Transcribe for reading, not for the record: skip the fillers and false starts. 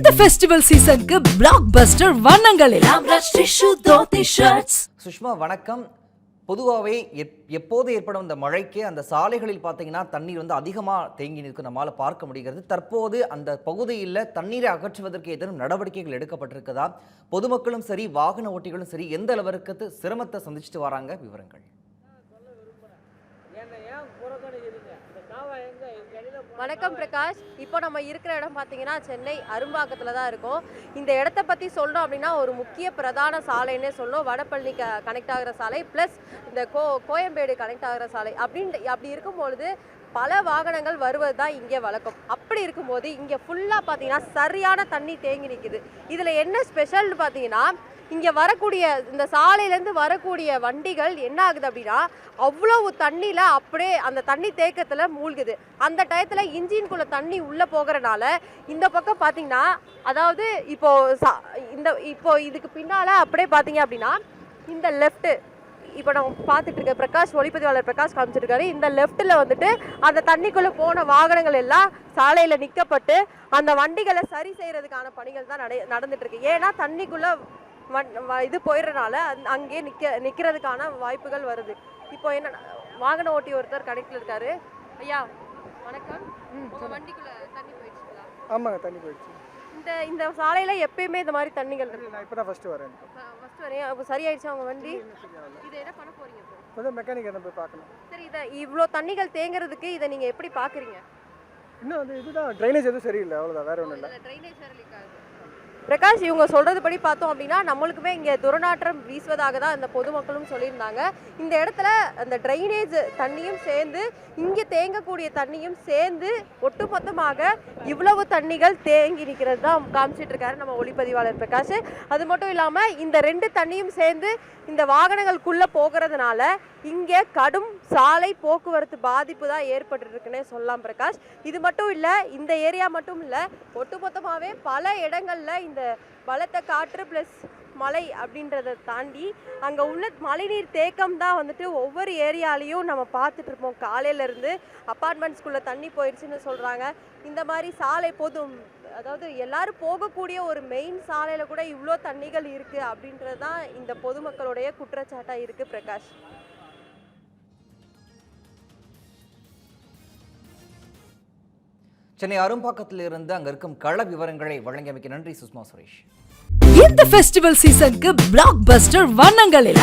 இந்த ஃபெஸ்டிவல் சீசனுக்கு பிளாக் பஸ்டர் வண்ணங்களில் சுஷ்மா வணக்கம். பொதுவாகவே எப்போது ஏற்படும் இந்த மழைக்கு அந்த சாலைகளில் பார்த்தீங்கன்னா தண்ணீர் வந்து அதிகமாக தேங்கி நிற்கும் நம்மளால் பார்க்க முடிகிறது. தற்போது அந்த பகுதியில் தண்ணீரை அகற்றுவதற்கு ஏதேனும் நடவடிக்கைகள் எடுக்கப்பட்டிருக்குதா? பொதுமக்களும் சரி வாகன ஓட்டிகளும் சரி எந்த அளவிற்கு சிரமத்தை சந்திச்சுட்டு வராங்க? விவரங்கள். வணக்கம் பிரகாஷ். இப்போ நம்ம இருக்கிற இடம் பார்த்தீங்கன்னா சென்னை அரும்பாக்கத்தில் தான் இருக்கும். இந்த இடத்த பற்றி சொல்லணும் அப்படின்னா ஒரு முக்கிய பிரதான சாலைன்னே சொல்லணும். வடபழனி கனெக்ட் ஆகிற சாலை ப்ளஸ் இந்த கோயம்பேடு கனெக்ட் ஆகிற சாலை அப்படி இருக்கும்பொழுது பல வாகனங்கள் வருவது தான் இங்கே வழக்கம். அப்படி இருக்கும்போது இங்கே ஃபுல்லாக பார்த்தீங்கன்னா சரியான தண்ணி தேங்கி நிற்குது. இதில் என்ன ஸ்பெஷல்னு பார்த்தீங்கன்னா இங்கே வரக்கூடிய இந்த சாலையிலேருந்து வரக்கூடிய வண்டிகள் என்ன ஆகுது அப்படின்னா அவ்வளவு தண்ணியில் அப்படியே அந்த தண்ணி தேக்கத்தில் மூழ்குது. அந்த டயத்தில் இன்ஜின்குள்ளே தண்ணி உள்ளே போகிறனால இந்த பக்கம் பார்த்தீங்கன்னா அதாவது இப்போ இதுக்கு பின்னால் அப்படியே பார்த்தீங்க அப்படின்னா இந்த லெஃப்ட்டு இப்போ நம்ம பார்த்துட்டு இருக்க பிரகாஷ் ஒளிப்பதிவாளர் பிரகாஷ் காமிச்சிருக்காரு. இந்த லெஃப்ட்டில் வந்துட்டு அந்த தண்ணிக்குள்ளே போன வாகனங்கள் எல்லாம் சாலையில் நிற்கப்பட்டு அந்த வண்டிகளை சரி செய்கிறதுக்கான பணிகள் தான் நடந்துட்டு இருக்கு. ஏன்னா தண்ணிக்குள்ளே இது போயிடுறதுனால அங்கே நிற்கிறதுக்கான வாய்ப்புகள் வருது. இப்போ என்ன வாகன ஓட்டி ஒருத்தர் கனெக்டில் இருக்காரு. ஐயா வணக்கம். வண்டிக்குள்ள தண்ணி போயிடுச்சுங்களா? ஆமாங்க, தண்ணி போயிடுச்சு. இந்த சாலையில் எப்பயுமே இந்த மாதிரி தண்ணிகள் இருக்கு? நான் இப்போ தான் ஃபஸ்ட்டு வரேன். அப்போ சரியாயிடுச்சு அவங்க வண்டி? இதை என்ன பண்ண போறீங்க? இப்போ மெக்கானிக் என்ன போய் பார்க்கணும். சரி, இதை இவ்வளோ தண்ணிகள் தேங்குறதுக்கு இதை நீங்கள் எப்படி பார்க்குறீங்க? இன்னும் வந்து இதுதான் ட்ரைனேஜ் எதுவும் சரியில்லை, அவ்வளோதான், வேற ஒன்றும் இல்லை. ட்ரைனேஜ் சரியில்லைக்காது பிரகாஷ். இவங்க சொல்றது படி பார்த்தோம் அப்படின்னா நம்மளுக்குமே இங்கே துர்நாற்றம் வீசுவதாக தான் இந்த பொதுமக்களும் சொல்லியிருந்தாங்க. இந்த இடத்துல அந்த ட்ரைனேஜ் தண்ணியும் சேர்ந்து இங்கே தேங்கக்கூடிய தண்ணியும் சேர்ந்து ஒட்டுமொத்தமாக இவ்வளவு தண்ணிகள் தேங்கி நிற்கிறது தான் காமிச்சிட்டு இருக்காரு நம்ம ஒளிப்பதிவாளர் பிரகாஷ். அது மட்டும் இல்லாமல் இந்த ரெண்டு தண்ணியும் சேர்ந்து இந்த வாகனங்களுக்குள்ளே போகிறதுனால இங்கே கடும் சாலை போக்குவரத்து பாதிப்பு தான் ஏற்பட்டுருக்குன்னே சொல்லலாம் பிரகாஷ். இது மட்டும் இல்லை, இந்த ஏரியா மட்டும் இல்லை, ஒட்டுமொத்தமாகவே பல இடங்களில் இந்த பலத்த காற்று ப்ளஸ் மழை அப்படின்றத தாண்டி அங்கே உள்ள மழைநீர் தேக்கம் தான் வந்துட்டு ஒவ்வொரு ஏரியாலையும் நம்ம பார்த்துட்டு இருப்போம். காலையிலேருந்து அப்பார்ட்மெண்ட்ஸ்குள்ளே தண்ணி போயிடுச்சுன்னு சொல்கிறாங்க. இந்த மாதிரி சாலை அதாவது எல்லாரும் போகக்கூடிய ஒரு மெயின் சாலையில் கூட இவ்வளோ தண்ணிகள் இருக்குது அப்படின்றது தான் இந்த பொதுமக்களுடைய குற்றச்சாட்டாக இருக்குது பிரகாஷ். சென்னை அரும்பாக்கத்தில் இருந்து அங்க இருக்கும் கள விவரங்களை வழங்கியமைக்கு நன்றி சுஷ்மா சுரேஷ். இந்த ஃபெஸ்டிவல் சீசனுக்கு பிளாக் பஸ்டர் வண்ணங்களில்